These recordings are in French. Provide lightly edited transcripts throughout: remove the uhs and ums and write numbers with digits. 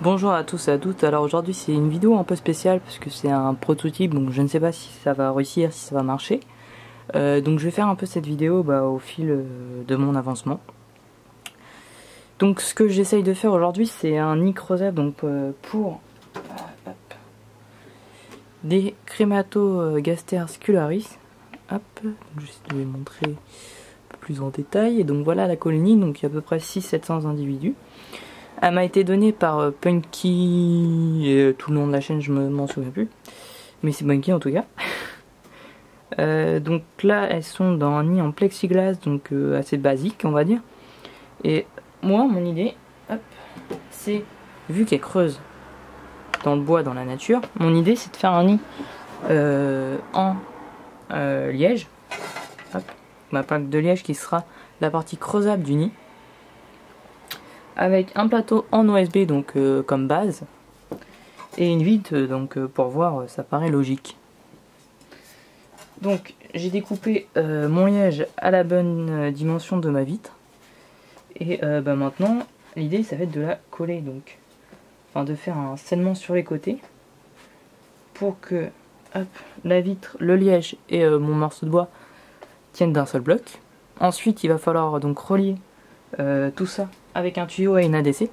Bonjour à tous et à toutes, alors aujourd'hui c'est une vidéo un peu spéciale parce que c'est un prototype, donc je ne sais pas si ça va réussir, si ça va marcher. Donc je vais faire un peu cette vidéo au fil de mon avancement. Donc ce que j'essaye de faire aujourd'hui c'est un nid creusable donc pour des Crématogaster scularis. Hop, je vais essayer de vous montrer un peu plus en détail. Et donc voilà la colonie, donc il y a à peu près 600-700 individus. Elle m'a été donnée par Punky, et tout le nom de la chaîne je m'en souviens plus, mais c'est Punky en tout cas. Donc là elles sont dans un nid en plexiglas, donc assez basique on va dire. Et moi mon idée, c'est, vu qu'elle creuse dans le bois, dans la nature, mon idée c'est de faire un nid en liège. Hop, ma plaque de liège qui sera la partie creusable du nid, avec un plateau en OSB donc comme base et une vitre donc pour voir, ça paraît logique. Donc j'ai découpé mon liège à la bonne dimension de ma vitre et maintenant l'idée ça va être de la coller, donc de faire un scellement sur les côtés pour que la vitre, le liège et mon morceau de bois tiennent d'un seul bloc. Ensuite il va falloir donc relier tout ça avec un tuyau à une ADC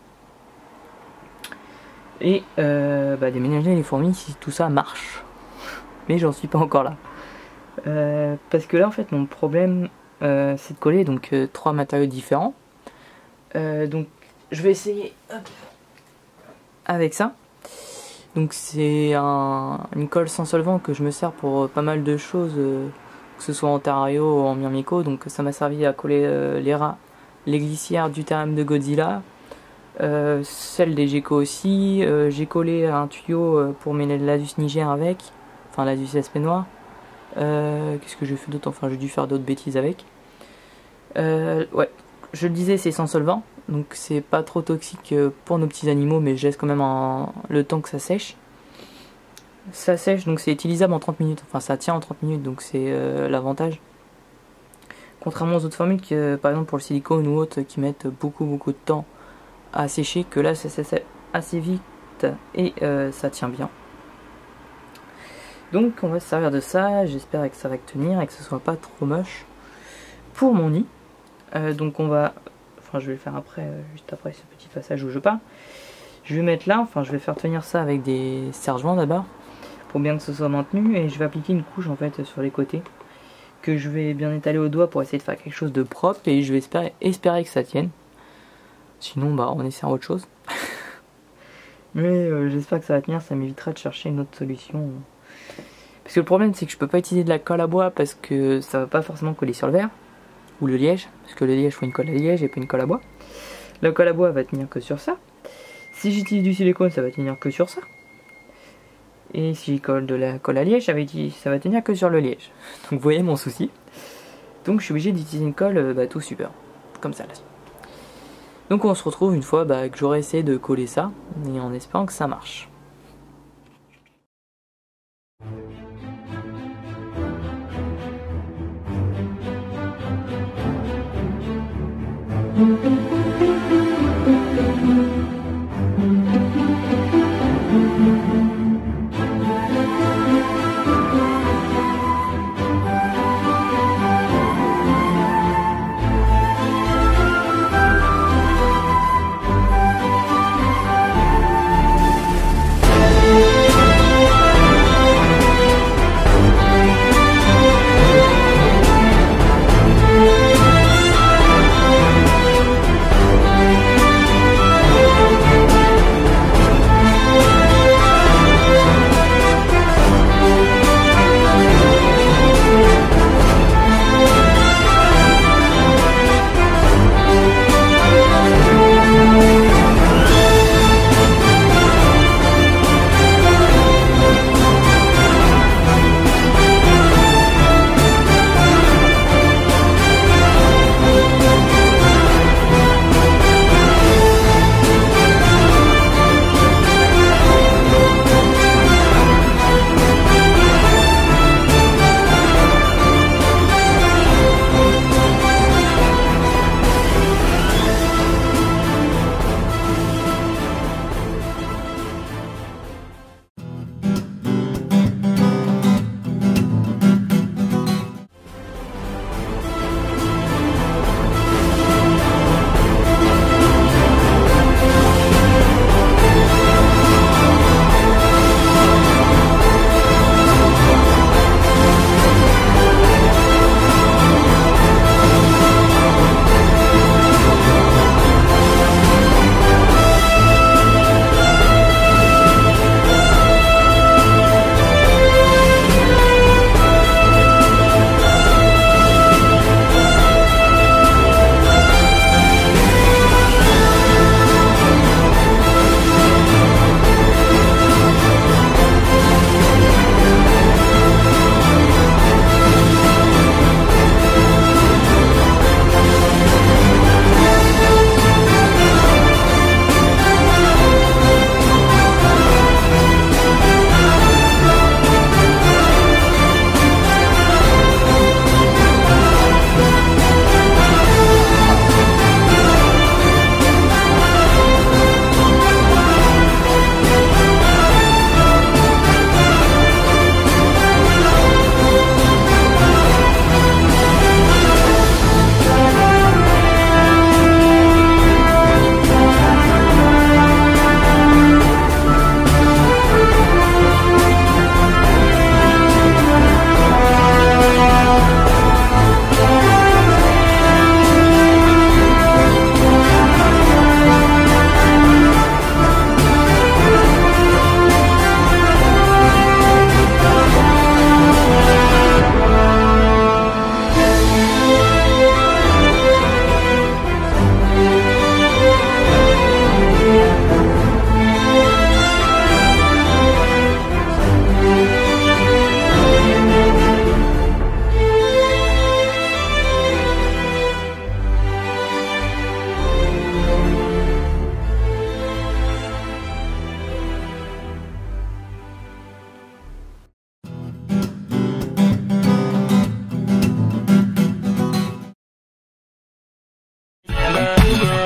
et déménager les fourmis si tout ça marche, mais j'en suis pas encore là parce que là en fait mon problème c'est de coller donc 3 matériaux différents. Donc je vais essayer avec ça. Donc c'est une colle sans solvant que je me sers pour pas mal de choses, que ce soit en terrario ou en myrmico. Donc ça m'a servi à coller les rats, les glissières du terrarium de Godzilla, celle des geckos aussi. J'ai collé un tuyau pour mêler de l'Adus niger avec, enfin l'Adus SP noir. Qu'est-ce que j'ai fait d'autre? Enfin j'ai dû faire d'autres bêtises avec. Ouais, je le disais, c'est sans solvant, donc c'est pas trop toxique pour nos petits animaux, mais je laisse quand même le temps que ça sèche. Ça sèche, donc c'est utilisable en 30 minutes, enfin ça tient en 30 minutes, donc c'est l'avantage. Contrairement aux autres formules, par exemple pour le silicone ou autres, qui mettent beaucoup de temps à sécher, que là ça sèche assez vite et ça tient bien. Donc on va se servir de ça, j'espère que ça va tenir et que ce soit pas trop moche pour mon nid. Donc on va, je vais le faire après, juste après ce petit passage où je pars. Je vais mettre là, je vais faire tenir ça avec des serre-joints d'abord, pour bien que ce soit maintenu, et je vais appliquer une couche en fait sur les côtés, que je vais bien étaler au doigt pour essayer de faire quelque chose de propre, et je vais espérer que ça tienne. Sinon on essaie autre chose. Mais j'espère que ça va tenir, ça m'évitera de chercher une autre solution. Parce que le problème c'est que je peux pas utiliser de la colle à bois parce que ça va pas forcément coller sur le verre. Ou le liège, parce que le liège faut une colle à liège et pas une colle à bois. La colle à bois va tenir que sur ça. Si j'utilise du silicone, ça va tenir que sur ça. Et si j'y colle de la colle à liège, ça va tenir que sur le liège. Donc vous voyez mon souci. Donc je suis obligé d'utiliser une colle tout super, comme ça là. Donc on se retrouve une fois que j'aurai essayé de coller ça, et en espérant que ça marche.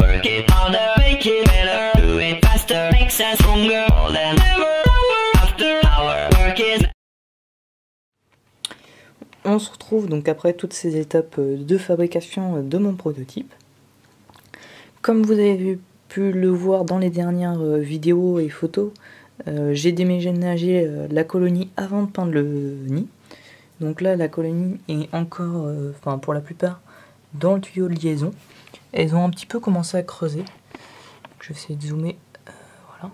work it harder, make it better, do it faster, makes us stronger, more than ever, hour after hour, work is... On se retrouve donc après toutes ces étapes de fabrication de mon prototype. Comme vous avez pu le voir dans les dernières vidéos et photos, j'ai déménagé la colonie avant de peindre le nid. Donc là la colonie est encore, enfin pour la plupart, dans le tuyau de liaison. Elles ont un petit peu commencé à creuser. Je vais essayer de zoomer. Voilà.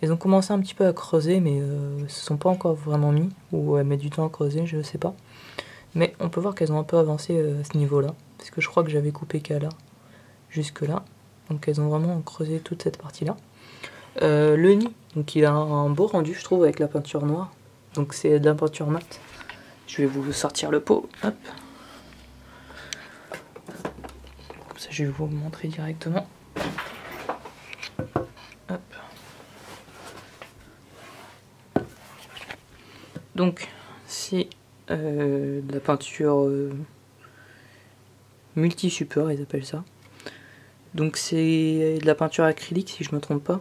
Elles ont commencé un petit peu à creuser, mais se sont pas encore vraiment mis, ou elles mettent du temps à creuser, je sais pas. Mais on peut voir qu'elles ont un peu avancé à ce niveau-là, parce que je crois que j'avais coupé qu'à là, jusque là. Donc elles ont vraiment creusé toute cette partie-là. Le nid, donc il a un beau rendu, je trouve, avec la peinture noire. Donc c'est de la peinture mate. Je vais vous sortir le pot. Hop. Comme ça, je vais vous montrer directement. Hop. Donc, c'est de la peinture multi-support, ils appellent ça. Donc c'est de la peinture acrylique, si je me trompe pas.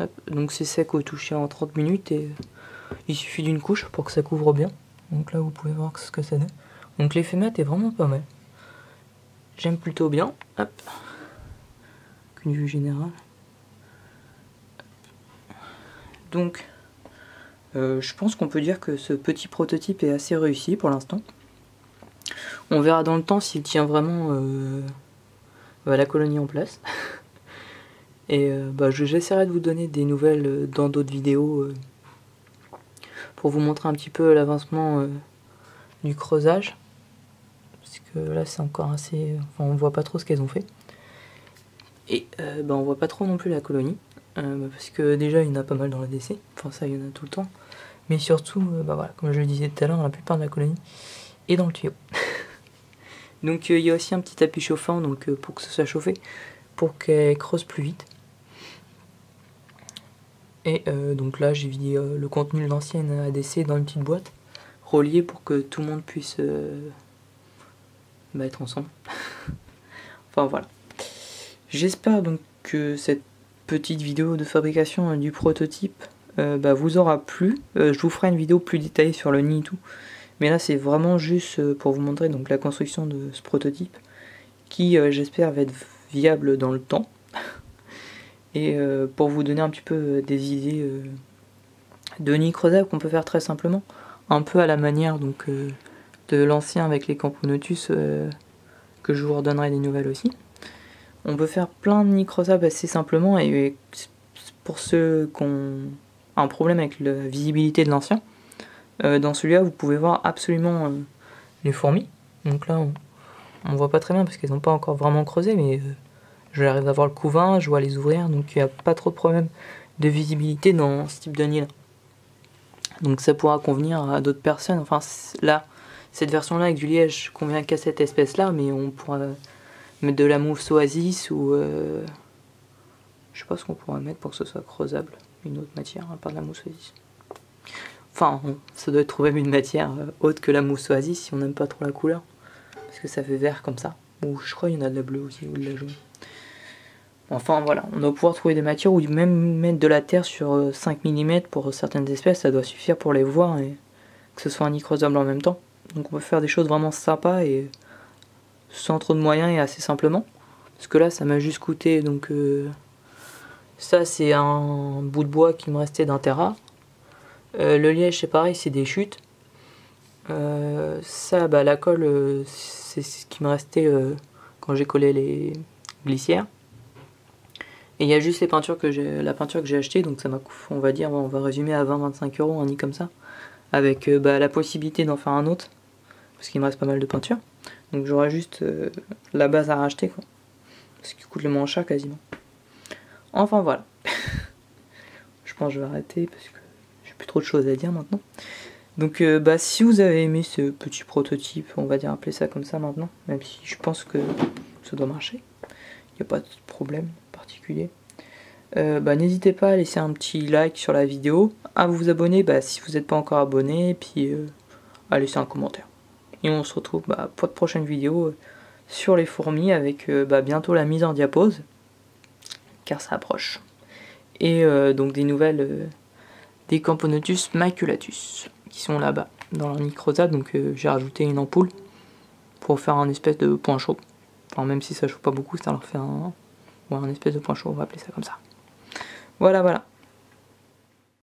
Hop. Donc c'est sec au toucher en 30 minutes et il suffit d'une couche pour que ça couvre bien. Donc là, vous pouvez voir ce que ça donne. Donc l'effet mat est vraiment pas mal. J'aime plutôt bien. Hop. Une vue générale. Donc, je pense qu'on peut dire que ce petit prototype est assez réussi pour l'instant. On verra dans le temps s'il tient vraiment la colonie en place. Et j'essaierai de vous donner des nouvelles dans d'autres vidéos pour vous montrer un petit peu l'avancement du creusage. Parce que là c'est encore assez... Enfin, on voit pas trop ce qu'elles ont fait. Et on voit pas trop non plus la colonie. Parce que déjà il y en a pas mal dans la DC. Enfin ça il y en a tout le temps. Mais surtout, voilà, comme je le disais tout à l'heure, la plupart de la colonie est dans le tuyau. Donc il y a aussi un petit tapis chauffant donc, pour que ce soit chauffé, pour qu'elle creuse plus vite. Et donc là j'ai vidé le contenu de l'ancienne ADC dans une petite boîte, reliée pour que tout le monde puisse être ensemble. Enfin voilà. J'espère donc que cette petite vidéo de fabrication du prototype vous aura plu. Je vous ferai une vidéo plus détaillée sur le nid et tout. Mais là c'est vraiment juste pour vous montrer donc la construction de ce prototype qui j'espère va être viable dans le temps. Et pour vous donner un petit peu des idées de nid creusable qu'on peut faire très simplement. Un peu à la manière donc, de l'ancien avec les Camponotus que je vous redonnerai des nouvelles aussi. On peut faire plein de nids creusables assez simplement et pour ceux qui ont un problème avec la visibilité de l'ancien, dans celui-là vous pouvez voir absolument les fourmis. Donc là on voit pas très bien parce qu'elles n'ont pas encore vraiment creusé, mais j'arrive à voir le couvain, je vois les ouvrir, donc il n'y a pas trop de problème de visibilité dans ce type de nid là. Donc ça pourra convenir à d'autres personnes. Enfin là, cette version là avec du liège convient qu'à cette espèce là, mais on pourra mettre de la mousse oasis ou je sais pas ce qu'on pourra mettre pour que ce soit creusable, une autre matière à part de la mousse oasis. Enfin ça doit être même une matière autre que la mousse oasis si on n'aime pas trop la couleur, parce que ça fait vert comme ça. Ou je crois qu'il y en a de la bleue aussi ou de la jaune. Enfin voilà, on doit pouvoir trouver des matières ou même mettre de la terre sur 5 mm pour certaines espèces, ça doit suffire pour les voir et que ce soit un nid creusable en même temps. Donc on peut faire des choses vraiment sympas et sans trop de moyens et assez simplement. Parce que là ça m'a juste coûté, donc ça c'est un bout de bois qui me restait d'un terra. Le liège c'est pareil, c'est des chutes. Ça la colle c'est ce qui me restait quand j'ai collé les glissières. Et il y a juste les peintures la peinture que j'ai achetée, donc ça m'a coûté, on va dire, on va résumer à 20-25 € un nid comme ça, avec la possibilité d'en faire un autre, parce qu'il me reste pas mal de peinture. Donc j'aurai juste la base à racheter, quoi, ce qui coûte le moins cher quasiment. Enfin voilà. Je pense que je vais arrêter parce que j'ai plus trop de choses à dire maintenant. Donc si vous avez aimé ce petit prototype, on va dire appeler ça comme ça maintenant, même si je pense que ça doit marcher, il n'y a pas de problème particulier. N'hésitez pas à laisser un petit like sur la vidéo, à vous abonner si vous n'êtes pas encore abonné, et puis à laisser un commentaire. Et on se retrouve pour de prochaines vidéos sur les fourmis avec bientôt la mise en diapose, car ça approche. Et donc des nouvelles des Camponotus maculatus qui sont là-bas dans leur microsat. Donc j'ai rajouté une ampoule pour faire un espèce de point chaud. Enfin, même si ça chauffe pas beaucoup, ça leur fait un espèce de point chaud, on va appeler ça comme ça. Voilà.